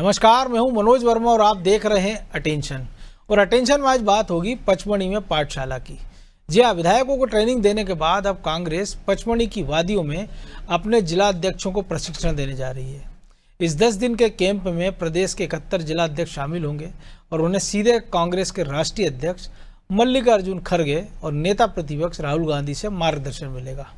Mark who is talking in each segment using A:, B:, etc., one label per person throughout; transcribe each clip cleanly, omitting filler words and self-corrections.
A: नमस्कार, मैं हूं मनोज वर्मा और आप देख रहे हैं अटेंशन। और अटेंशन में आज बात होगी पचमढ़ी में पाठशाला की। जी हाँ, विधायकों को ट्रेनिंग देने के बाद अब कांग्रेस पचमढ़ी की वादियों में अपने जिला अध्यक्षों को प्रशिक्षण देने जा रही है। इस 10 दिन के कैंप में प्रदेश के 71 जिला अध्यक्ष शामिल होंगे और उन्हें सीधे कांग्रेस के राष्ट्रीय अध्यक्ष मल्लिकार्जुन खड़गे और नेता प्रतिपक्ष राहुल गांधी से मार्गदर्शन मिलेगा।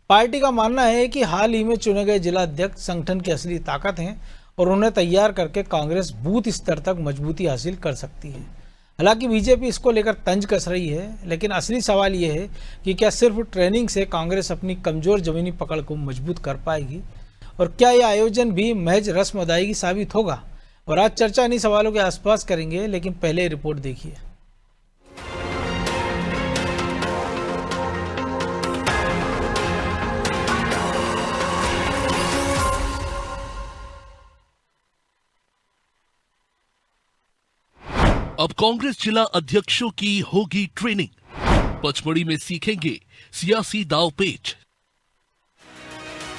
A: पार्टी का मानना है कि हाल ही में चुने गए जिला अध्यक्ष संगठन की असली ताकत हैं और उन्हें तैयार करके कांग्रेस बूथ स्तर तक मजबूती हासिल कर सकती है। हालांकि बीजेपी इसको लेकर तंज कस रही है, लेकिन असली सवाल यह है कि क्या सिर्फ ट्रेनिंग से कांग्रेस अपनी कमजोर जमीनी पकड़ को मजबूत कर पाएगी और क्या यह आयोजन भी महज रस्म अदायगी साबित होगा। और आज चर्चा इन्हीं सवालों के आसपास करेंगे, लेकिन पहले रिपोर्ट देखिए।
B: अब कांग्रेस जिला अध्यक्षों की होगी ट्रेनिंग। पचमढ़ी में सीखेंगे सियासी दांवपेच।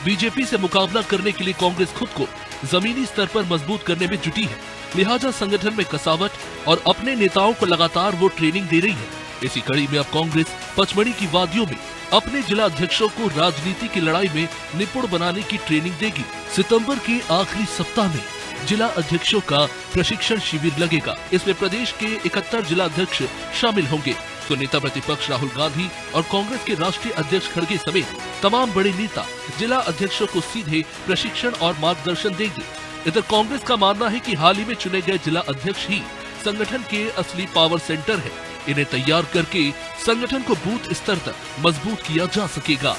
B: बीजेपी से मुकाबला करने के लिए कांग्रेस खुद को जमीनी स्तर पर मजबूत करने में जुटी है, लिहाजा संगठन में कसावट और अपने नेताओं को लगातार वो ट्रेनिंग दे रही है। इसी कड़ी में अब कांग्रेस पचमढ़ी की वादियों में अपने जिला अध्यक्षों को राजनीति की लड़ाई में निपुण बनाने की ट्रेनिंग देगी। सितंबर के आखिरी सप्ताह में जिला अध्यक्षों का प्रशिक्षण शिविर लगेगा। इसमें प्रदेश के 71 जिला अध्यक्ष शामिल होंगे तो नेता प्रतिपक्ष राहुल गांधी और कांग्रेस के राष्ट्रीय अध्यक्ष खड़गे समेत तमाम बड़े नेता जिला अध्यक्षों को सीधे प्रशिक्षण और मार्गदर्शन देंगे। इधर कांग्रेस का मानना है कि हाल ही में चुने गए जिला अध्यक्ष ही संगठन के असली पावर सेंटर है। इन्हें तैयार करके संगठन को बूथ स्तर तक मजबूत किया जा सकेगा।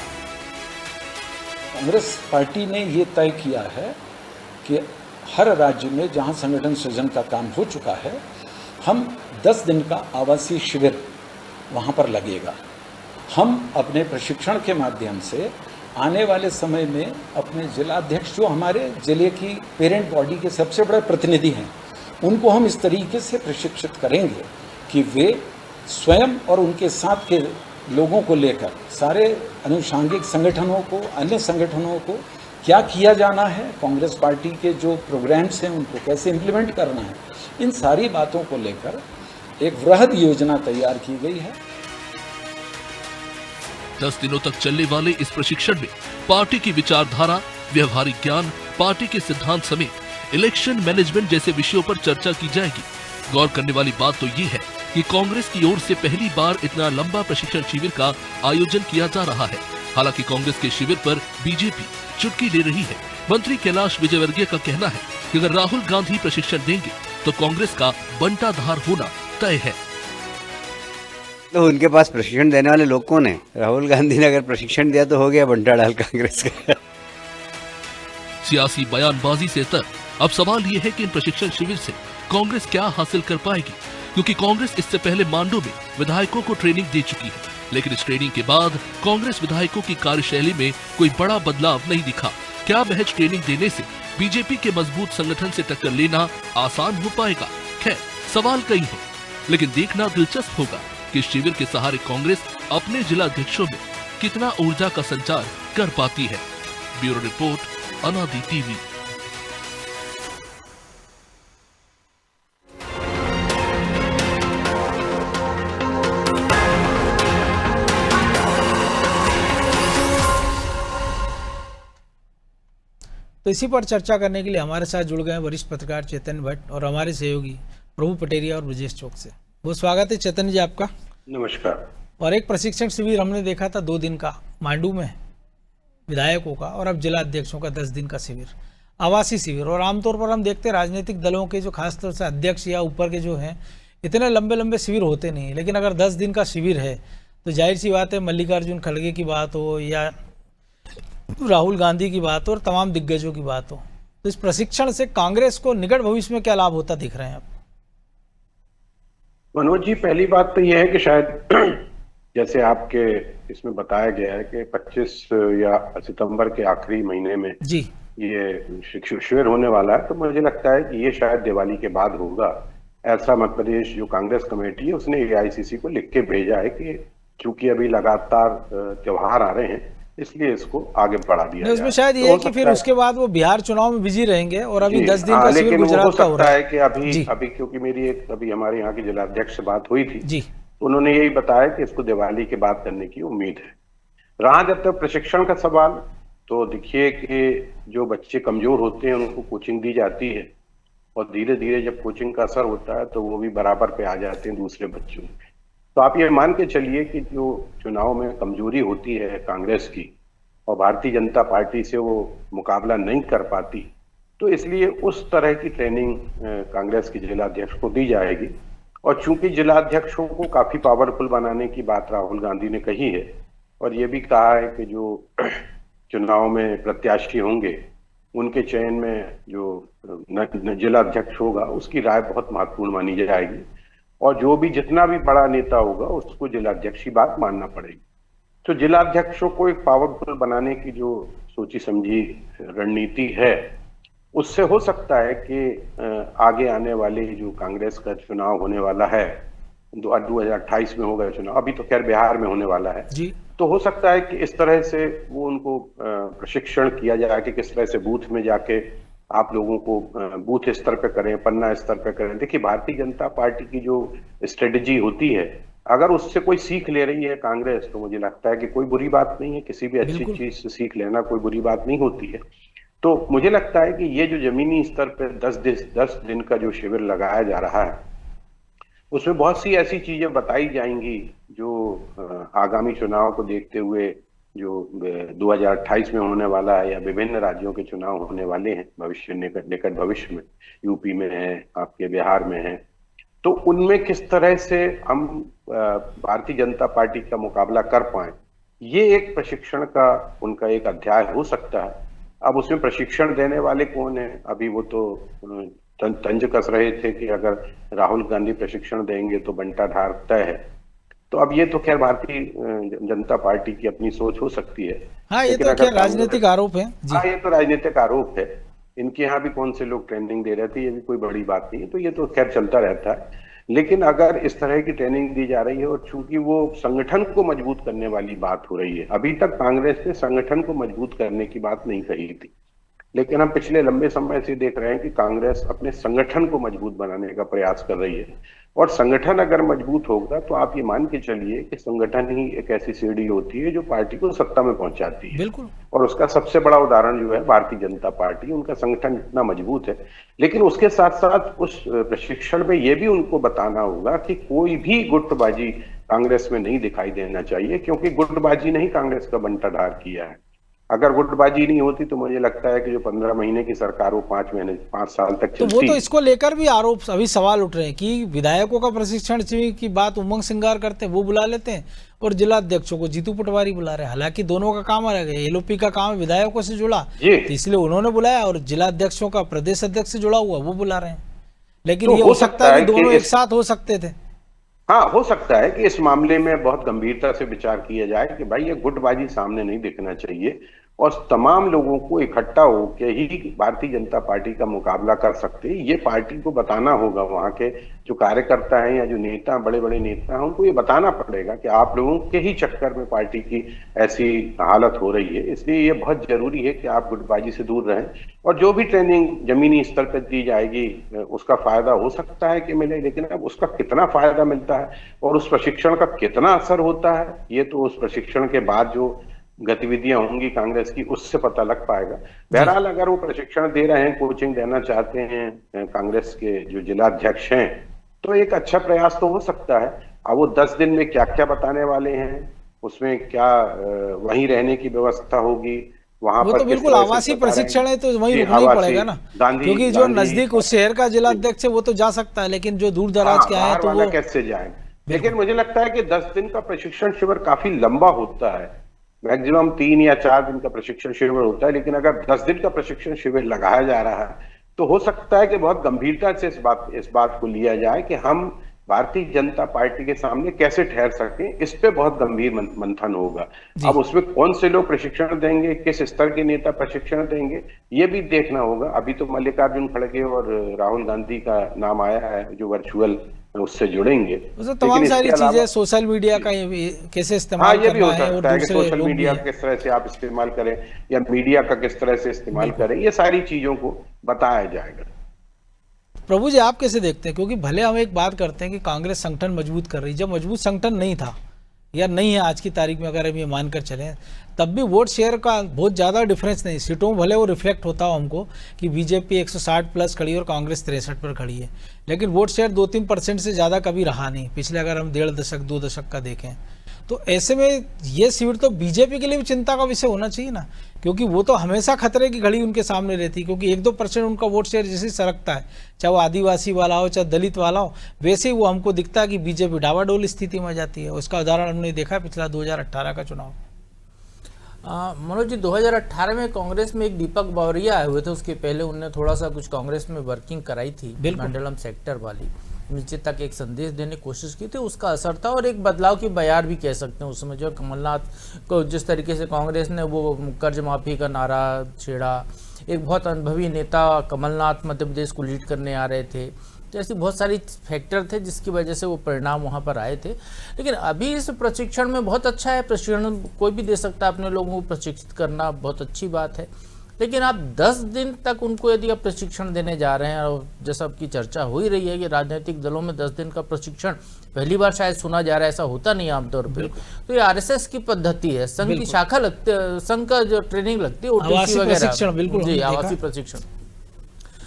C: कांग्रेस पार्टी ने ये तय किया है कि हर राज्य में जहां संगठन सृजन का काम हो चुका है, हम 10 दिन का आवासीय शिविर वहां पर लगेगा। हम अपने प्रशिक्षण के माध्यम से आने वाले समय में अपने जिला अध्यक्ष, जो हमारे जिले की पेरेंट बॉडी के सबसे बड़े प्रतिनिधि हैं, उनको हम इस तरीके से प्रशिक्षित करेंगे कि वे स्वयं और उनके साथ के लोगों को लेकर सारे अनुषांगिक संगठनों को, अन्य संगठनों को क्या किया जाना है, कांग्रेस पार्टी के जो प्रोग्राम्स हैं उनको कैसे इम्प्लीमेंट करना है, इन सारी बातों को लेकर एक वृहद योजना तैयार की गई है।
B: 10 दिनों तक चलने वाले इस प्रशिक्षण में पार्टी की विचारधारा, व्यवहारिक ज्ञान, पार्टी के सिद्धांत समेत इलेक्शन मैनेजमेंट जैसे विषयों पर चर्चा की जाएगी। गौर करने वाली बात तो ये है कि कांग्रेस की ओर से पहली बार इतना लंबा प्रशिक्षण शिविर का आयोजन किया जा रहा है। हालांकि कांग्रेस के शिविर पर बीजेपी चुटकी ले रही है। मंत्री कैलाश विजयवर्गीय का कहना है कि अगर राहुल गांधी प्रशिक्षण देंगे तो कांग्रेस का बंटाधार होना तय है।
D: तो उनके पास प्रशिक्षण देने वाले लोग कौन है? राहुल गांधी ने अगर प्रशिक्षण दिया तो हो गया बंटा डाल कांग्रेस का।
B: सियासी बयानबाजी से तर अब सवाल ये है कि इन प्रशिक्षण शिविर से कांग्रेस क्या हासिल कर पाएगी, क्योंकि कांग्रेस इससे पहले मांडू में विधायकों को ट्रेनिंग दे चुकी है। लेकिन इस ट्रेनिंग के बाद कांग्रेस विधायकों की कार्यशैली में कोई बड़ा बदलाव नहीं दिखा। क्या महज ट्रेनिंग देने से बीजेपी के मजबूत संगठन से टक्कर लेना आसान हो पाएगा? खैर, सवाल कई हैं, लेकिन देखना दिलचस्प होगा कि शिविर के सहारे कांग्रेस अपने जिला अध्यक्षों में कितना ऊर्जा का संचार कर पाती है। ब्यूरो रिपोर्ट, अनादि टीवी।
A: तो इसी पर चर्चा करने के लिए हमारे साथ जुड़ गए हैं वरिष्ठ पत्रकार चैतन्य भट्ट और हमारे सहयोगी प्रभु पटेरिया और ब्रजेश चौक से। बहुत स्वागत है चैतन्य जी आपका।
E: नमस्कार।
A: और एक प्रशिक्षण शिविर हमने देखा था 2 दिन का मांडू में विधायकों का, और अब जिला अध्यक्षों का 10 दिन का शिविर, आवासीय शिविर। और आमतौर पर हम देखते हैं राजनीतिक दलों के जो खासतौर से अध्यक्ष या ऊपर के जो हैं, इतने लंबे लंबे शिविर होते नहीं है। लेकिन अगर 10 दिन का शिविर है तो जाहिर सी बात है, मल्लिकार्जुन खड़गे की बात हो या राहुल गांधी की बात हो और तमाम दिग्गजों की बात हो, तो इस प्रशिक्षण से कांग्रेस को निकट भविष्य में क्या लाभ होता दिख रहे हैं आप?
E: मनोज जी, पहली बात तो यह है कि शायद जैसे आपके इसमें बताया गया है कि 25 या सितंबर के आखिरी महीने में
A: जी
E: ये शिविर होने वाला है, तो मुझे लगता है कि ये शायद दिवाली के बाद होगा। ऐसा मध्य प्रदेश जो कांग्रेस कमेटी है उसने AICC को लिख के भेजा है कि चूंकि अभी लगातार त्योहार आ रहे हैं इसलिए इसको आगे बढ़ा दिया
A: नहीं, उसमें
E: जाए।
A: शायद
E: तो
A: ये
E: हो
A: है कि
E: सकता
A: फिर
E: है-
A: उसके बाद वो बिहार चुनाव में बिजी रहेंगे और अभी
E: जी,
A: 10 दिन का शिविर
E: लेकिन वो हो
A: गुजरात का हो
E: सकता
A: रहा
E: है
A: है।
E: कि
A: जी
E: अभी क्योंकि मेरी एक अभी हमारे यहाँ की जिलाध्यक्ष से बात हुई थी,
A: जी
E: तो उन्होंने यही बताया कि इसको दिवाली के बाद करने की उम्मीद है। रहा जब तक प्रशिक्षण का सवाल, तो देखिए कि जो बच्चे कमजोर होते हैं उनको कोचिंग दी जाती है, और धीरे धीरे जब कोचिंग का असर होता है तो वो भी बराबर पे आ जाते हैं दूसरे बच्चों के। तो आप ये मान के चलिए कि जो चुनाव में कमजोरी होती है कांग्रेस की और भारतीय जनता पार्टी से वो मुकाबला नहीं कर पाती, तो इसलिए उस तरह की ट्रेनिंग कांग्रेस के जिलाध्यक्ष को दी जाएगी। और चूंकि जिलाध्यक्षों को काफी पावरफुल बनाने की बात राहुल गांधी ने कही है, और ये भी कहा है कि जो चुनाव में प्रत्याशी होंगे उनके चयन में जो जिलाध्यक्ष होगा उसकी राय बहुत महत्वपूर्ण मानी जाएगी, और जो भी जितना भी बड़ा नेता होगा उसको जिलाध्यक्ष की बात मानना पड़ेगी। तो जिलाध्यक्षों को एक पावरफुल बनाने की जो सोची समझी रणनीति है, उससे हो सकता है कि आगे आने वाले जो कांग्रेस का चुनाव होने वाला है, 2028 में होगा चुनाव, अभी तो खैर बिहार में होने वाला है,
A: जी
E: तो हो सकता है कि इस तरह से वो उनको प्रशिक्षण किया जाए कि किस तरह से बूथ में जाके आप लोगों को बूथ स्तर पे करें, पन्ना स्तर पे करें। देखिए, भारतीय जनता पार्टी की जो स्ट्रेटजी होती है, अगर उससे कोई सीख ले रही है कांग्रेस, तो मुझे लगता है कि कोई बुरी बात नहीं है। किसी भी अच्छी
A: बिल्कुल।
E: चीज से सीख लेना कोई बुरी बात नहीं होती है। तो मुझे लगता है कि ये जो जमीनी स्तर पे 10 दिन का जो शिविर लगाया जा रहा है, उसमें बहुत सी ऐसी चीजें बताई जाएंगी जो आगामी चुनाव को देखते हुए, जो 2028 में होने वाला है या विभिन्न राज्यों के चुनाव होने वाले हैं भविष्य, निकट भविष्य में, यूपी में है, आपके बिहार में है, तो उनमें किस तरह से हम भारतीय जनता पार्टी का मुकाबला कर पाए, ये एक प्रशिक्षण का उनका एक अध्याय हो सकता है। अब उसमें प्रशिक्षण देने वाले कौन है, अभी वो तो तंज कस रहे थे कि अगर राहुल गांधी प्रशिक्षण देंगे तो बंटा ढार तय है। तो अब ये तो खैर भारतीय जनता पार्टी की अपनी सोच हो सकती है।
A: हाँ, ये
E: लेकिन
A: तो
E: अगर
A: खैर राजनीतिक आरोप है जी।
E: हाँ, ये तो राजनीतिक आरोप है। इनके यहाँ भी कौन से लोग ट्रेनिंग दे रहे थे, ये भी कोई बड़ी बात नहीं है, तो ये तो खैर चलता रहता है। लेकिन अगर इस तरह की ट्रेनिंग दी जा रही है, और चूंकि वो संगठन को मजबूत करने वाली बात हो रही है, अभी तक कांग्रेस ने संगठन को मजबूत करने की बात नहीं कही थी, लेकिन हम पिछले लंबे समय से देख रहे हैं कि कांग्रेस अपने संगठन को मजबूत बनाने का प्रयास कर रही है। और संगठन अगर मजबूत होगा तो आप ये मान के चलिए कि संगठन ही एक ऐसी सीढ़ी होती है जो पार्टी को सत्ता में पहुंचाती है।
A: बिल्कुल।
E: और उसका सबसे बड़ा उदाहरण जो है भारतीय जनता पार्टी, उनका संगठन इतना मजबूत है। लेकिन उसके साथ साथ उस प्रशिक्षण में ये भी उनको बताना होगा कि कोई भी गुटबाजी कांग्रेस में नहीं दिखाई देना चाहिए, क्योंकि गुटबाजी ने ही कांग्रेस का बंटाढार किया है। अगर गुटबाजी नहीं होती तो मुझे लगता है कि जो 15 महीने की सरकार वो 5 साल तक
A: तो
E: चलती।
A: वो तो इसको लेकर भी आरोप, अभी सवाल उठ रहे हैं कि विधायकों का प्रशिक्षण शिविर की बात उमंग सिंगार करते हैं, वो बुला लेते हैं, और जिला अध्यक्षों को जीतू पटवारी बुला रहे हैं। हालांकि दोनों का काम अलग है, एलओपी का काम विधायकों से जुड़ा, तो इसलिए उन्होंने बुलाया, और जिला अध्यक्षों का प्रदेश अध्यक्ष से जुड़ा हुआ वो बुला रहे हैं। लेकिन
E: तो
A: ये हो सकता है कि दोनों एक साथ हो सकते थे।
E: हाँ, हो सकता है कि इस मामले में बहुत गंभीरता से विचार किया जाए कि भाई ये गुटबाजी सामने नहीं दिखना चाहिए, और तमाम लोगों को इकट्ठा होकर ही भारतीय जनता पार्टी का मुकाबला कर सकते हैं। ये पार्टी को बताना होगा, वहां के जो कार्यकर्ता हैं या जो नेता, बड़े बड़े नेता हैं, उनको ये बताना पड़ेगा कि आप लोगों के ही चक्कर में पार्टी की ऐसी हालत हो रही है। इसलिए ये बहुत जरूरी है कि आप गुटबाजी से दूर रहें, और जो भी ट्रेनिंग जमीनी स्तर पर दी जाएगी उसका फायदा हो सकता है कि मिले, लेकिन अब उसका कितना फायदा मिलता है और उस प्रशिक्षण का कितना असर होता है, ये तो उस प्रशिक्षण के बाद जो गतिविधियां होंगी कांग्रेस की, उससे पता लग पाएगा। बहरहाल अगर वो प्रशिक्षण दे रहे हैं, कोचिंग देना चाहते हैं कांग्रेस के जो जिलाध्यक्ष हैं, तो एक अच्छा प्रयास तो हो सकता है। अब वो 10 दिन में क्या क्या बताने वाले हैं, उसमें क्या वहीं रहने की व्यवस्था होगी, वहां
A: वो
E: पर
A: तो बिल्कुल आवासीय प्रशिक्षण है, तो वहीं रुकना ही पड़ेगा ना, क्योंकि जो नजदीक उस शहर का जिला अध्यक्ष है वो तो जा सकता है, लेकिन जो दूर दराज के आए तो वो
E: कैसे जाएंगे। लेकिन मुझे लगता है कि 10 दिन का प्रशिक्षण शिविर काफी लंबा होता है, मैक्सिमम 3 या 4 दिन का प्रशिक्षण शिविर होता है। लेकिन अगर 10 दिन का प्रशिक्षण शिविर लगाया जा रहा है, तो हो सकता है कि बहुत गंभीरता से इस बात को लिया जाए कि हम भारतीय जनता पार्टी के सामने कैसे ठहर सके, इस पे बहुत गंभीर मंथन होगा। अब उसमें कौन से लोग प्रशिक्षण देंगे, किस स्तर के नेता प्रशिक्षण देंगे, ये भी देखना होगा। अभी तो मल्लिकार्जुन खड़गे और राहुल गांधी का नाम आया है जो वर्चुअल उससे जुड़ेंगे।
A: तो तमाम
E: लेकिन
A: सारी
E: इसके
A: चीजें
E: अलावा
A: सोशल मीडिया का कैसे
E: हाँ,
A: इस्तेमाल
E: ये भी हो
A: करना है और
E: सकता है कि
A: दूसरे
E: सोशल
A: लोग भी
E: मीडिया
A: हैं।
E: किस तरह से आप इस्तेमाल करें या मीडिया का किस तरह से इस्तेमाल करें, ये सारी चीजों को बताया जाएगा।
A: प्रभु जी आप कैसे देखते हैं, क्योंकि भले हम एक बात करते हैं कि कांग्रेस संगठन मजबूत कर रही, जब मजबूत संगठन नहीं था या नहीं है आज की तारीख में, अगर हम ये मानकर चलें, तब भी वोट शेयर का बहुत ज़्यादा डिफरेंस नहीं, सीटों में भले वो रिफ्लेक्ट होता हो हमको कि बीजेपी 160 प्लस खड़ी है और कांग्रेस 63 पर खड़ी है, लेकिन वोट शेयर 2-3% से ज़्यादा कभी रहा नहीं पिछले, अगर हम 1.5 दशक 2 दशक का देखें। तो ऐसे में ये सीट तो बीजेपी के लिए भी चिंता का विषय होना चाहिए ना, क्योंकि वो तो हमेशा खतरे की घड़ी उनके सामने रहती है, क्योंकि 1-2% उनका वोट शेयर जैसे सरकता है, चाहे वो आदिवासी वाला हो चाहे दलित वाला हो, वैसे ही वो हमको दिखता है कि बीजेपी डावाडोल स्थिति में जाती है। उसका उदाहरण हमने देखा है पिछला 2018 का चुनाव।
F: मनोज जी, 2018 में कांग्रेस में एक दीपक बावरिया आए हुए थे, उसके पहले उनने थोड़ा सा कुछ कांग्रेस में वर्किंग कराई थी, मंडलम सेक्टर वाली, नीचे तक एक संदेश देने की कोशिश की थी, उसका असर था और एक बदलाव की बयार भी कह सकते हैं। उस समय जो कमलनाथ को जिस तरीके से कांग्रेस ने वो कर्ज माफी का नारा छेड़ा, एक बहुत अनुभवी नेता कमलनाथ मध्य प्रदेश को लीड करने आ रहे थे, तो ऐसी बहुत सारी फैक्टर थे जिसकी वजह से वो परिणाम वहाँ पर आए थे। लेकिन अभी इस प्रशिक्षण में बहुत अच्छा है, प्रशिक्षण कोई भी दे सकता है, अपने लोगों को प्रशिक्षित करना बहुत अच्छी बात है, लेकिन आप 10 दिन तक उनको यदि आप प्रशिक्षण देने जा रहे हैं, और जैसा आपकी चर्चा हो ही रही है कि राजनीतिक दलों में 10 दिन का प्रशिक्षण पहली बार शायद सुना जा रहा है, ऐसा होता नहीं आमतौर पे, तो ये आरएसएस की पद्धति है, संघ की शाखा लगती है, संघ का जो ट्रेनिंग लगती है ओटीसी वगैरह, जी आवासीय प्रशिक्षण।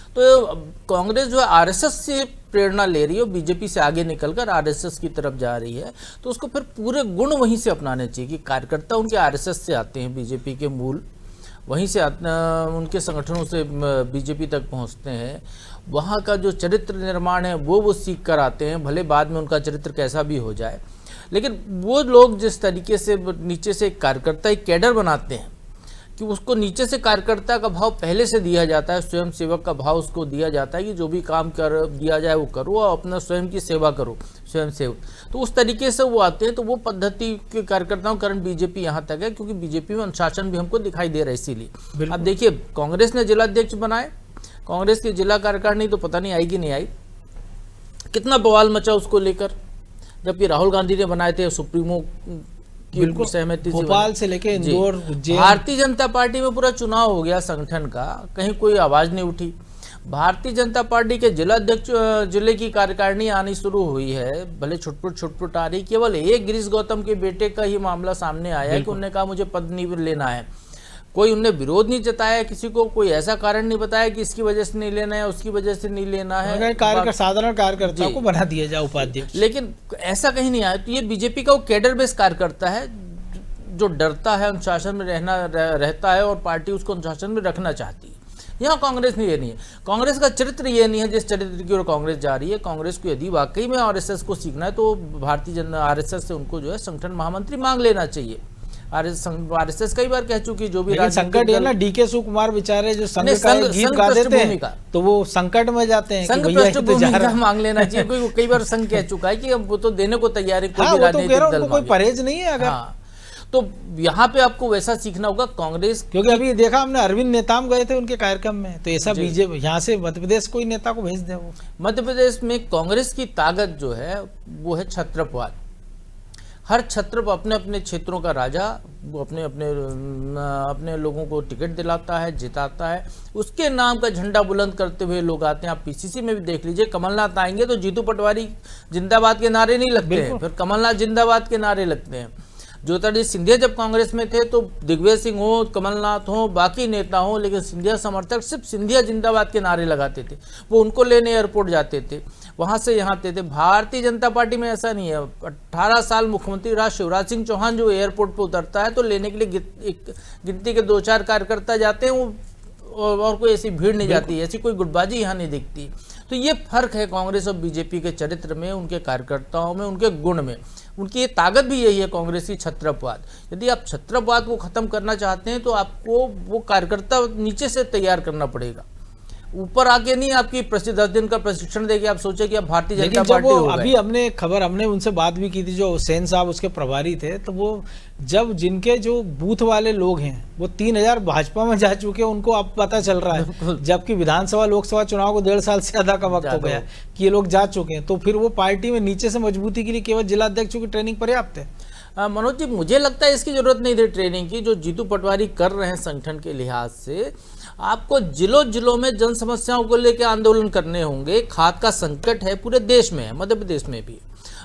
F: तो कांग्रेस जो है आरएसएस से प्रेरणा ले रही है, बीजेपी से आगे निकलकर आरएसएस की तरफ जा रही है, तो उसको फिर पूरे गुण वहीं से अपनाने चाहिए कि कार्यकर्ता उनके आरएसएस से आते हैं, बीजेपी के मूल वहीं से उनके संगठनों से बीजेपी तक पहुंचते हैं, वहाँ का जो चरित्र निर्माण है वो सीख कर आते हैं, भले बाद में उनका चरित्र कैसा भी हो जाए, लेकिन वो लोग जिस तरीके से नीचे से कार्यकर्ता एक कैडर बनाते हैं कि उसको नीचे से कार्यकर्ता का भाव पहले से दिया जाता है, स्वयं सेवक का भाव उसको दिया जाता है कि जो भी काम कर दिया जाए वो करो और अपना स्वयं की सेवा करो, स्वयं सेवक, तो उस तरीके से वो आते हैं। तो वो पद्धति के कार्यकर्ताओं के कारण बीजेपी यहाँ तक है, क्योंकि बीजेपी में अनुशासन भी हमको दिखाई दे रहा है। इसीलिए अब देखिए कांग्रेस ने जिलाध्यक्ष बनाए, कांग्रेस की जिला कार्यकारिणी तो पता नहीं आई कि नहीं आई, कितना बवाल मचा उसको लेकर, जबकि राहुल गांधी ने बनाए थे सुप्रीमो बिल्कुल सहमति से,
A: भोपाल से लेके इंदौर, उज्जैन।
F: भारतीय जनता पार्टी में पूरा चुनाव हो गया संगठन का, कहीं कोई आवाज नहीं उठी। भारतीय जनता पार्टी के जिलाध्यक्ष जिले की कार्यकारिणी आनी शुरू हुई है, भले छुटपुट आ रही, केवल एक गिरीश गौतम के बेटे का ही मामला सामने आया है कि उन्होंने कहा मुझे पद नहीं लेना है, कोई उनने विरोध नहीं जताया किसी को, कोई ऐसा कारण नहीं बताया कि इसकी वजह से नहीं लेना है, उसकी वजह से नहीं लेना है,
A: साधारण कार्यकर्ता को बना दिया जाए उपाध्यक्ष,
F: लेकिन ऐसा कहीं नहीं आया। तो ये बीजेपी का वो कैडर बेस कार्यकर्ता है जो डरता है, अनुशासन में रहता है और पार्टी उसको अनुशासन में रखना चाहती है। यहाँ कांग्रेस में ये नहीं है, कांग्रेस का चरित्र ये नहीं है जिस चरित्र की ओर कांग्रेस जा रही है। कांग्रेस को यदि वाकई में आरएसएस को सीखना है तो भारतीय जनता आरएसएस से उनको जो है संगठन महामंत्री मांग लेना चाहिए। आरएसएस कई बार कह चुकी जो भी
A: संकट है ना, डीके शिवकुमार बेचारे जो संघ का गीत गा देते हैं तो वो संकट में जाते हैं,
F: संघ पृष्ठभूमि का मांग लेना चाहिए। कई बार संघ कह चुका है कि अब वो तो देने को तैयार है, कोई भी राजनीतिक दल
A: कोई परहेज नहीं है अगर,
F: तो यहाँ पे आपको वैसा सीखना होगा कांग्रेस,
A: क्योंकि अभी देखा हमने अरविंद नेताम गए थे उनके कार्यक्रम में, तो ऐसा बीजेपी यहाँ से मध्य प्रदेश कोई नेता को भेज दे। वो मध्य
F: प्रदेश में कांग्रेस की ताकत जो है वो है छत्रपवाद। हर छत्र अपने अपने क्षेत्रों का राजा, वो अपने लोगों को टिकट दिलाता है, जिताता है, उसके नाम का झंडा बुलंद करते हुए लोग आते हैं। आप पीसीसी में भी देख लीजिए, कमलनाथ आएंगे तो जीतू पटवारी जिंदाबाद के नारे नहीं लगते हैं, फिर कमलनाथ जिंदाबाद के नारे लगते हैं। ज्योतिरादित्य सिंधिया जब कांग्रेस में थे तो दिग्विजय सिंह हो, कमलनाथ हो, बाकी नेता हो, लेकिन सिंधिया समर्थक सिर्फ सिंधिया जिंदाबाद के नारे लगाते थे, वो उनको लेने एयरपोर्ट जाते थे, वहां से यहाँ आते थे। भारतीय जनता पार्टी में ऐसा नहीं है। 18 साल मुख्यमंत्री रहा शिवराज सिंह चौहान, जो एयरपोर्ट पर उतरता है तो लेने के लिए गिनती के 2-4 कार्यकर्ता जाते हैं, वो और कोई ऐसी भीड़ नहीं जाती, ऐसी कोई गुटबाजी यहाँ नहीं दिखती। तो ये फर्क है कांग्रेस और बीजेपी के चरित्र में, उनके कार्यकर्ताओं में, उनके गुण में। उनकी ये ताकत भी यही है कांग्रेस की, छत्रपवाद। यदि आप छत्रपवाद को खत्म करना चाहते हैं तो आपको वो कार्यकर्ता नीचे से तैयार करना पड़ेगा। ऊपर आके नहीं आपकी 10 दिन का प्रशिक्षण देके आप सोचे कि अब भारतीय जनता
A: लेकिन जब
F: पार्टी
A: वो
F: हो
A: अभी
F: गए।
A: हमने उनसे बात भी की थी, जो सेन साहब उसके प्रभारी थे, तो वो जब जिनके जो बूथ वाले लोग हैं वो 3000 भाजपा में जा चुके हैं, उनको अब पता चल रहा है, जबकि विधानसभा लोकसभा चुनाव को 1.5 साल से ज्यादा का वक्त हो गया कि ये लोग जा चुके हैं। तो फिर वो पार्टी में नीचे से मजबूती के लिए केवल जिला अध्यक्षों की ट्रेनिंग पर्याप्त है।
F: मनोज जी, मुझे लगता है इसकी जरूरत नहीं थी ट्रेनिंग की, जो जीतू पटवारी कर रहे हैं संगठन के लिहाज से। आपको जिलों में जन समस्याओं को लेकर आंदोलन करने होंगे। खाद का संकट है, पूरे देश में है, मध्य प्रदेश में भी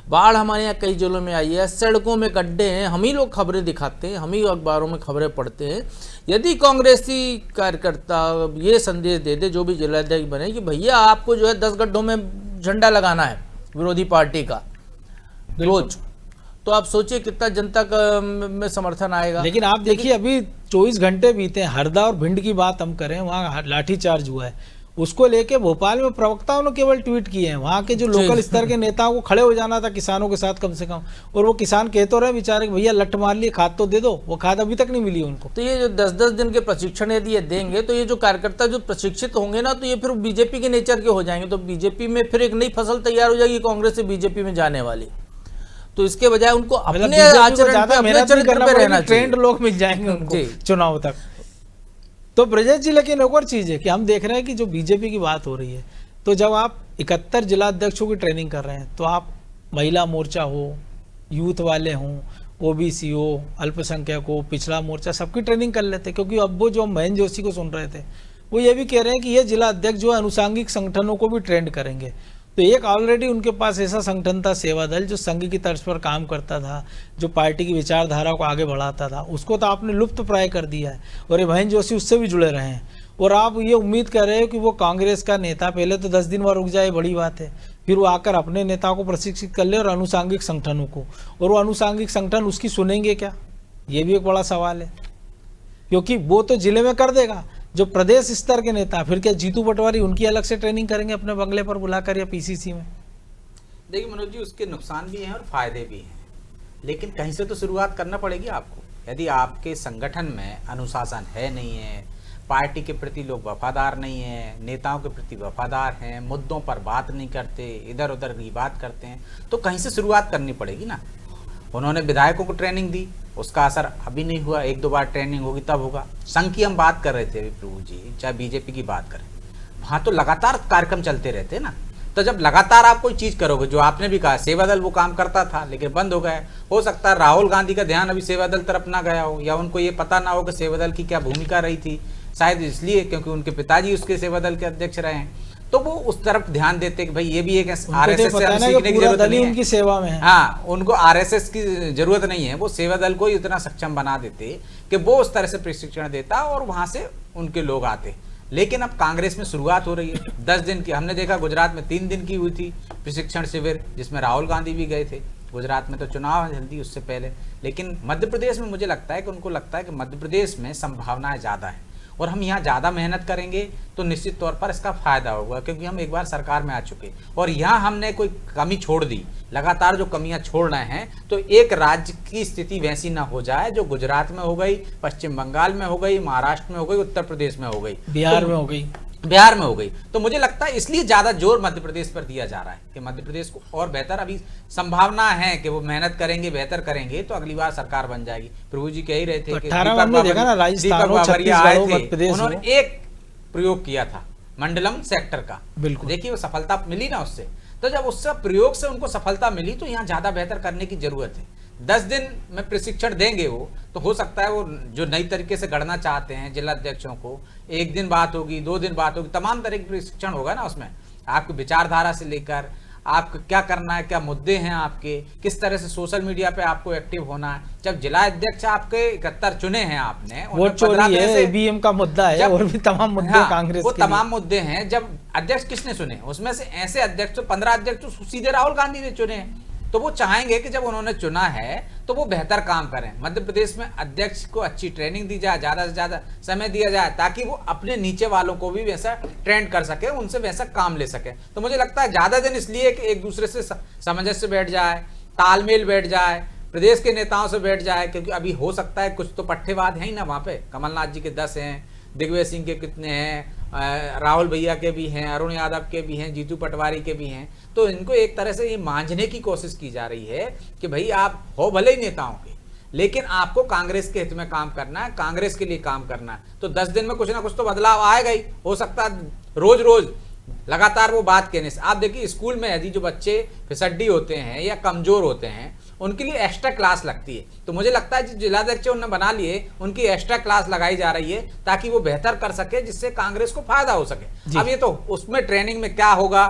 F: बाढ़ हमारे यहाँ कई जिलों में आई है, सड़कों में गड्ढे हैं, हम ही लोग खबरें दिखाते हैं, हम ही अखबारों में खबरें पढ़ते हैं। यदि कांग्रेसी कार्यकर्ता ये संदेश दे दे, जो भी जिलाध्यक्ष बने, कि भैया आपको जो है 10 गड्ढों में झंडा लगाना है विरोधी पार्टी का रोज, तो आप सोचिए कितना जनता का में समर्थन आएगा।
A: लेकिन आप देखिए अभी 24 घंटे बीते हैं, हरदा और भिंड की बात हम करें, वहाँ लाठीचार्ज हुआ है, उसको लेके भोपाल में प्रवक्ताओं ने केवल ट्वीट किए हैं। वहाँ के जो लोकल स्तर के नेताओं को खड़े हो जाना था किसानों के साथ कम से कम, और वो किसान कह तो रहे बेचारे भैया लठ मार लिए, खाद तो दे दो, वो खाद अभी तक नहीं मिली उनको।
F: तो ये जो 10-10 दिन के प्रशिक्षण यदि ये देंगे, तो ये जो कार्यकर्ता जो प्रशिक्षित होंगे ना, तो ये फिर बीजेपी के नेचर के हो जाएंगे, तो बीजेपी में फिर एक नई फसल तैयार हो जाएगी कांग्रेस से बीजेपी में जाने वाली। तो इसके बजाय उनको अपने आचरण पे, अपने चरित्र पे रहना चाहिए,
A: ट्रेंड लोग मिल जाएंगे उनको चुनाव तक। तो ब्रजेश जी, लेकिन एक और चीज है कि हम देख रहे हैं कि जो बीजेपी की बात हो रही है, तो जब आप 71 जिला अध्यक्षों की ट्रेनिंग कर रहे हैं, तो आप महिला मोर्चा हो, यूथ वाले हों, ओबीसी हो, अल्पसंख्यक हो, पिछड़ा मोर्चा, सबकी ट्रेनिंग कर लेते। क्योंकि अब वो जो महेंद्र जोशी को सुन रहे थे, वो ये भी कह रहे हैं कि ये जिला अध्यक्ष जो है अनुसांगिक संगठनों को भी ट्रेंड करेंगे। तो एक ऑलरेडी उनके पास ऐसा संगठन था सेवा दल, जो संघ की तर्ज पर काम करता था, जो पार्टी की विचारधारा को आगे बढ़ाता था, उसको तो आपने लुप्त प्राय कर दिया है, और ये महेंद्र जोशी उससे भी जुड़े रहे हैं। और आप ये उम्मीद कर रहे हो कि वो कांग्रेस का नेता पहले तो 10 दिन वहाँ रुक जाए, बड़ी बात है, फिर वो आकर अपने नेताओं को प्रशिक्षित कर ले और अनुसांगिक संगठनों को, और वो अनुसांगिक संगठन उसकी सुनेंगे क्या, ये भी एक बड़ा सवाल है। क्योंकि वो तो जिले में कर देगा, जो प्रदेश स्तर के नेता, फिर क्या जीतू पटवारी उनकी अलग से ट्रेनिंग करेंगे अपने बंगले पर बुलाकर या पीसीसी में?
G: देखिए मनोज जी, उसके नुकसान भी हैं और फायदे भी हैं, लेकिन कहीं से तो शुरुआत करना पड़ेगी आपको। यदि आपके संगठन में अनुशासन है नहीं है, पार्टी के प्रति लोग वफादार नहीं है, नेताओं के प्रति वफादार हैं, मुद्दों पर बात नहीं करते, इधर उधर की बात करते हैं, तो कहीं से शुरुआत करनी पड़ेगी ना। उन्होंने विधायकों को ट्रेनिंग दी, उसका असर अभी नहीं हुआ, 1-2 बार ट्रेनिंग होगी तब होगा। संघ की हम बात कर रहे थे अभी प्रभु जी, चाहे बीजेपी की बात करें, वहाँ तो लगातार कार्यक्रम चलते रहते हैं ना। तो जब लगातार आप कोई चीज़ करोगे, जो आपने भी कहा सेवा दल वो काम करता था लेकिन बंद हो गया, हो सकता है राहुल गांधी का ध्यान अभी सेवा दल तरफ ना गया हो, या उनको ये पता ना हो कि सेवा दल की क्या भूमिका रही थी, शायद इसलिए क्योंकि उनके पिताजी उसके सेवा दल के अध्यक्ष रहे हैं, तो वो उस तरफ ध्यान देते कि भाई ये भी एक आरएसएस से सीखने की जरूरत नहीं है,
A: उनकी सेवा में है।
G: हाँ, उनको आरएसएस की जरूरत नहीं है, वो सेवा दल को ही उतना सक्षम बना देते कि वो उस तरह से प्रशिक्षण देता और वहां से उनके लोग आते। लेकिन अब कांग्रेस में शुरुआत हो रही है 10 दिन की। हमने देखा गुजरात में 3 दिन की हुई थी प्रशिक्षण शिविर, जिसमें राहुल गांधी भी गए थे। गुजरात में तो चुनाव है जल्दी उससे पहले, लेकिन मध्य प्रदेश में मुझे लगता है कि उनको लगता है कि मध्य प्रदेश में संभावनाएं ज़्यादा है और हम यहाँ ज़्यादा मेहनत करेंगे तो निश्चित तौर पर इसका फायदा होगा, क्योंकि हम एक बार सरकार में आ चुके और यहाँ हमने कोई कमी छोड़ दी। लगातार जो कमियां छोड़ रहे हैं तो एक राज्य की स्थिति वैसी ना हो जाए जो गुजरात में हो गई, पश्चिम बंगाल में हो गई, महाराष्ट्र में हो गई, उत्तर प्रदेश में हो गई,
A: बिहार में हो गई,
G: बिहार में हो गई। तो मुझे लगता है इसलिए ज्यादा जोर मध्य प्रदेश पर दिया जा रहा है कि मध्य प्रदेश को और बेहतर, अभी संभावना है कि वो मेहनत करेंगे, बेहतर करेंगे तो अगली बार सरकार बन जाएगी। प्रभु जी कह ही रहे थे कि दीपक बाबरिया आए थे, उन्होंने एक प्रयोग किया था मंडलम सेक्टर का, बिल्कुल देखिए वो सफलता मिली ना उससे। तो जब उससे प्रयोग से उनको सफलता मिली तो यहाँ ज्यादा बेहतर करने की जरूरत है। 10 दिन में प्रशिक्षण देंगे वो, तो हो सकता है वो जो नई तरीके से गढ़ना चाहते हैं जिला अध्यक्षों को, 1 दिन बात होगी, 2 दिन बात होगी, तमाम तरह की प्रशिक्षण होगा ना उसमें, आपकी विचारधारा से लेकर आपको क्या करना है, क्या मुद्दे हैं आपके, किस तरह से सोशल मीडिया पे आपको एक्टिव होना है। जब जिला अध्यक्ष आपके 71 चुने हैं आपने,
A: वोट चोरी है, ईवीएम का मुद्दा है और भी तमाम मुद्दे, हाँ, कांग्रेस
G: वो तमाम मुद्दे हैं। जब अध्यक्ष किसने चुने, उसमें से ऐसे अध्यक्ष 15 अध्यक्ष तो सीधे राहुल गांधी ने चुने हैं, तो वो चाहेंगे कि जब उन्होंने चुना है तो वो बेहतर काम करें। मध्य प्रदेश में अध्यक्ष को अच्छी ट्रेनिंग दी जाए, ज्यादा से ज्यादा समय दिया जाए, ताकि वो अपने नीचे वालों को भी वैसा ट्रेंड कर सके, उनसे वैसा काम ले सके। तो मुझे लगता है ज्यादा दिन इसलिए कि एक दूसरे से सामंजस्य बैठ जाए, तालमेल बैठ जाए, प्रदेश के नेताओं से बैठ जाए, क्योंकि अभी हो सकता है कुछ तो पट्टेवाद है ही ना वहाँ पे। कमलनाथ जी के 10 हैं, दिग्विजय सिंह के कितने हैं, राहुल भैया के भी हैं, अरुण यादव के भी हैं, जीतू पटवारी के भी हैं। तो इनको एक तरह से ये मांझने की कोशिश की जा रही है कि भाई आप हो भले ही नेताओं के, लेकिन आपको कांग्रेस के हित में काम करना है, कांग्रेस के लिए काम करना है। तो 10 दिन में कुछ ना कुछ तो बदलाव आएगा ही। हो सकता है रोज रोज लगातार वो बात कहने से। आप देखिए स्कूल में यदि जो बच्चे फिसड्डी होते हैं या कमजोर होते हैं उनके लिए एक्स्ट्रा क्लास लगती है। तो मुझे लगता है जो जिलाध्यक्ष उन्होंने बना लिए उनकी एक्स्ट्रा क्लास लगाई जा रही है ताकि वो बेहतर कर सके, जिससे कांग्रेस को फायदा हो सके। अब ये तो उसमें ट्रेनिंग में क्या होगा,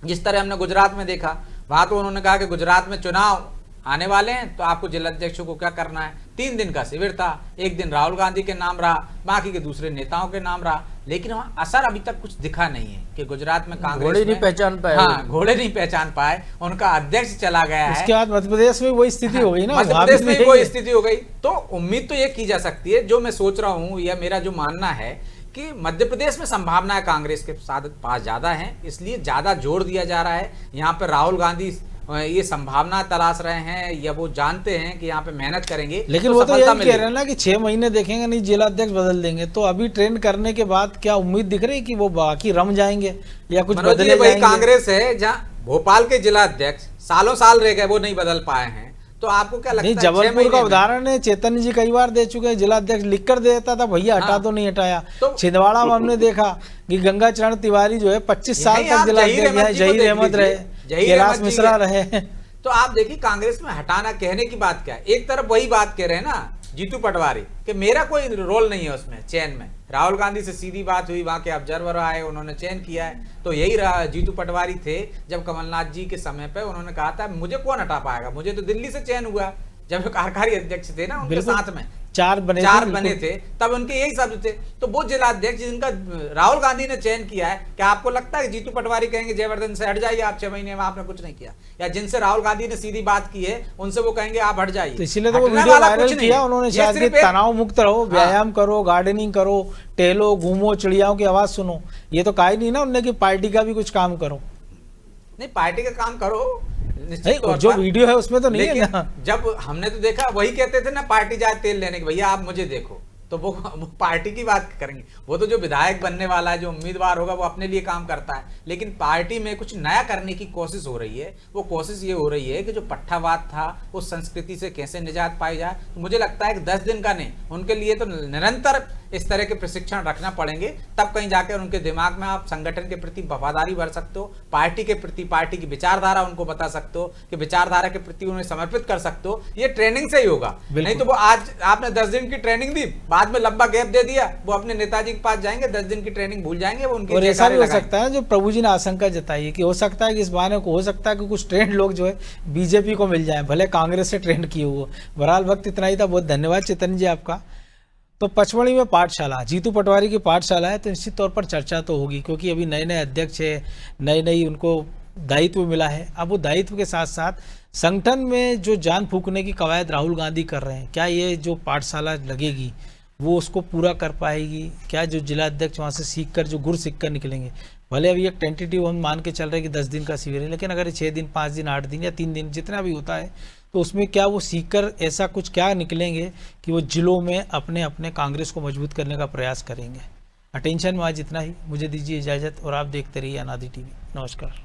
G: जिस तरह हमने गुजरात में देखा, वहां तो उन्होंने कहा कि गुजरात में चुनाव आने वाले हैं तो आपको जिलाध्यक्षों को क्या करना है। 3 दिन का शिविर था, एक दिन राहुल गांधी के नाम रहा, बाकी के दूसरे नेताओं के नाम रहा, लेकिन वहां असर अभी तक कुछ दिखा नहीं है कि गुजरात में कांग्रेस
F: घोड़े नहीं पहचान पाए।
G: हाँ, घोड़े नहीं पहचान पाए, उनका अध्यक्ष चला गया है।
A: इसके बाद मध्य प्रदेश में वही स्थिति हो गई ना,
G: मध्य प्रदेश में वही स्थिति हो गई। तो उम्मीद तो ये की जा सकती है, जो मैं सोच रहा हूँ या मेरा जो मानना है कि मध्य प्रदेश में संभावना कांग्रेस के पास ज्यादा है, इसलिए ज्यादा जोर दिया जा रहा है। यहाँ पे राहुल गांधी ये संभावना तलाश रहे हैं या वो जानते हैं कि यहाँ पे मेहनत करेंगे,
A: लेकिन वो तो ये कह रहे हैं ना कि 6 महीने देखेंगे नहीं, जिला अध्यक्ष बदल देंगे। तो अभी ट्रेंड करने के बाद क्या उम्मीद दिख रही है कि वो बाकी रम जाएंगे या कुछ बदले जाएंगे?
G: कांग्रेस है जहाँ भोपाल के जिला अध्यक्ष सालों साल रह गए, वो नहीं बदल पाए हैं। तो आपको क्या लगता है?
A: जबलपुर का उदाहरण है, चेतन जी कई बार दे चुके हैं, जिला अध्यक्ष लिख कर देता था भैया हटा तो नहीं हटाया। छिंदवाड़ा में हमने देखा कि गंगा चरण तिवारी जो है 25 साल तक जिला अध्यक्ष, जहीर अहमद रहे, कैलाश मिश्रा रहे।
G: तो आप देखिए कांग्रेस में हटाना कहने की बात क्या है। एक तरफ वही बात कह रहे हैं ना जीतू पटवारी कि मेरा कोई रोल नहीं है उसमें चयन में। राहुल गांधी से सीधी बात हुई, वहां के ऑब्जर्वर आए, उन्होंने चयन किया है। तो यही रहा, जीतू पटवारी थे जब कमलनाथ जी के समय पे, उन्होंने कहा था मुझे कौन हटा पाएगा, मुझे तो दिल्ली से चयन हुआ जब कार्यकारी अध्यक्ष थे ना उनके साथ में
A: 4 बने थे,
G: तब उनके यही शब्द थे। तो वो जिला अध्यक्ष जिनका राहुल गांधी ने चयन किया है, क्या आपको लगता है जीतू पटवारी कहेंगे जयवर्धन से हट जाइए, आप 6 महीने में आपने कुछ नहीं किया? या जिनसे राहुल गांधी ने सीधी बात की है उनसे वो कहेंगे आप हट जाइए?
A: तो इसीलिए तो वो वीडियो वायरल किया उन्होंने, शायद कि तनाव मुक्त रहो, व्यायाम करो, गार्डनिंग करो, टहलो, घूमो, चिड़ियाओं की आवाज सुनो। ये तो कहा ही नहीं ना उन्होंने कि पार्टी का भी कुछ काम करो।
G: नहीं, पार्टी का काम करो
A: नहीं, जो वीडियो है उसमें तो नहीं है ना।
G: जब हमने तो देखा वही कहते थे ना पार्टी जाए तेल लेने के, भैया आप मुझे देखो। तो वो पार्टी की बात करेंगे। वो तो जो विधायक बनने वाला है, जो उम्मीदवार होगा, वो अपने लिए काम करता है। लेकिन पार्टी में कुछ नया करने की कोशिश हो रही है। वो कोशिश ये हो रही है कि जो पट्टावाद था उस संस्कृति से कैसे निजात पाई जाए। तो मुझे लगता है कि 10 दिन का नहीं, उनके लिए तो निरंतर इस तरह के प्रशिक्षण रखना पड़ेंगे, तब कहीं जाकर उनके दिमाग में आप संगठन के प्रति वफादारी भर सकते हो, पार्टी के प्रति, पार्टी की विचारधारा उनको बता सकते हो, कि विचारधारा के प्रति उन्हें समर्पित कर सकते हो। ये ट्रेनिंग से ही होगा। नहीं तो वो आज आपने 10 दिन की ट्रेनिंग दी, बाद में लंबा गैप दे दिया, वो अपने नेताजी के पास जाएंगे, 10 दिन की ट्रेनिंग भूल जाएंगे, वो उनकी।
A: और ऐसा भी हो सकता है जो प्रभु जी ने आशंका जताई है कि हो सकता है कि इस बहाने को हो सकता है कि कुछ ट्रेंड लोग जो है बीजेपी को मिल जाए, भले कांग्रेस से ट्रेंड किए हुए। बहरहाल वक्त इतना ही था, बहुत धन्यवाद चेतन जी आपका। तो पचमढ़ी में पाठशाला, जीतू पटवारी की पाठशाला है, तो निश्चित तौर पर चर्चा तो होगी, क्योंकि अभी नए नए अध्यक्ष है, नई उनको दायित्व मिला है। अब वो दायित्व के साथ साथ संगठन में जो जान फूंकने की कवायद राहुल गांधी कर रहे हैं, क्या ये जो पाठशाला लगेगी वो उसको पूरा कर पाएगी? क्या जो जिला अध्यक्ष वहाँ से सीख कर, जो गुर सीख कर निकलेंगे, भले अभी एक टेंटेटिव हम मान के चल रहे हैं कि 10 दिन का शिविर है, लेकिन अगर 6 दिन, 5 दिन, 8 दिन या 3 दिन जितना भी होता है, तो उसमें क्या वो सीख कर ऐसा कुछ क्या निकलेंगे कि वो जिलों में अपने अपने कांग्रेस को मजबूत करने का प्रयास करेंगे। अटेंशन में आज इतना ही, मुझे दीजिए इजाज़त और आप देखते रहिए अनादि टीवी। नमस्कार।